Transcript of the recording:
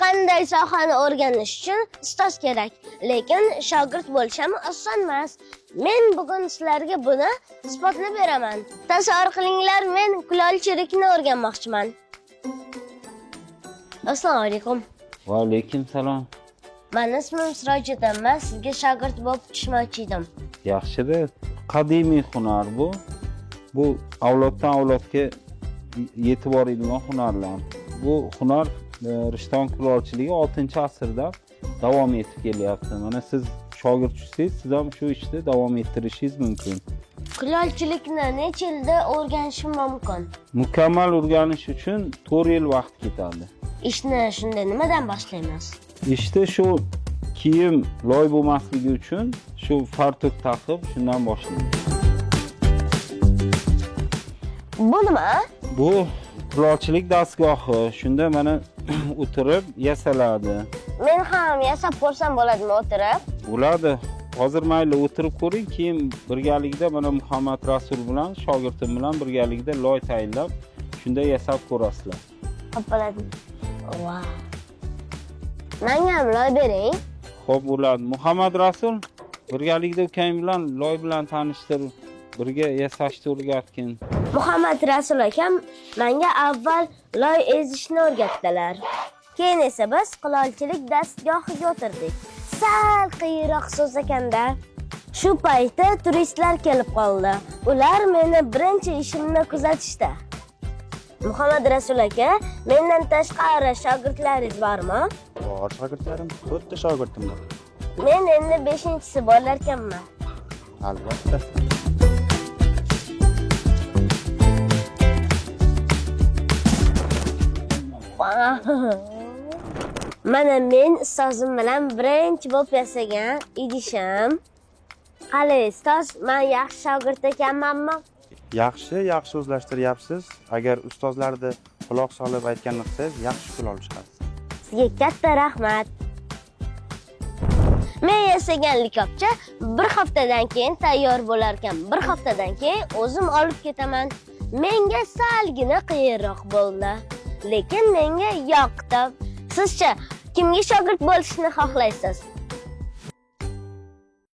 qanday sohani o'rganish uchun ustoz kerak, lekin shogird bo'lish ham oson emas. Men bugun sizlarga buni isbotlab beraman. Tasavvur qilinglar, men kulolchilikni o'rganmoqchiman. Assalomu alaykum. Va alaykum salom. Mening ismim Sirojiddin. Men sizga shogird bo'lib tushmoqchi edim. Yaxshi-da. Qadimiy hunar bu. Bu avloddan avlodga yetib boradigan hunarlar. Bu hunar Rishton kulolchiligi 6-asrda davom etib kelyapti. Mana siz shogird tushsangiz, siz ham shu ishda davom ettirishingiz mumkin. Kulolchilikni necha yilda o'rganishim mumkin? Mukammal o'rganish uchun 4 yil vaqt ketadi. Ishni shunda nimadan boshlaymiz? İşte shu kiyim loy bo'lmasligi uchun shu fartuk taqib shundan boshlaymiz. Bu nima? Bu kulolchilik dastgohi. Shunda mana o'tirib yasaladi. Men ham yasab ko'rsam bo'ladimi o'tirib? Bo'ladi. Hozir mayli o'tirib ko'ring, keyin birgalikda mana Muhammad Rasul bilan shogirdim bilan birgalikda loy tayinlab shunda yasab ko'rasizlar. Xo'p bo'ladi. Wow. Menga ham loy bering. Xo'p bo'ladi. Muhammad Rasul birgalikda ukang bilan loy bilan tanishtirib, birga yasashni o'rgatgin. Muhammad Rasul akam menga avval loy ezishni o'rgatdilar. Keyin esa biz kulolchilik dastgohiga o'tirdik. Sal qiyinroq so'z ekanda. Shu paytda turistlar kelib qoldi. Ular meni birinchi ishimni kuzatishdi. Muhammad Rasul aka, mendan tashqari shogirdlaringiz bormi? Bor shogirdlarim, xuddi shogirdim bor. Men endi 5-chisi bo'lar ekanman. Albatta. Mana men ustozim bilan birinchi bo'lib yasagan idishim. Qani ustoz, men yaxshi shogird ekanmanmi? Yaxshi o'zlashtiryapsiz. Agar ustozlarni quloq solib aytganini qilsangiz, yaxshi kulol chiqasiz. Sizga katta rahmat. Men yasagan likopcha bir haftadan keyin tayyor bo'lar ekan. Bir haftadan keyin o'zim olib ketaman. Menga salgina qiyinroq bo'ldi, lekin menga yoqdi. Sizcha kimga shogird bo'lishni xohlaysiz?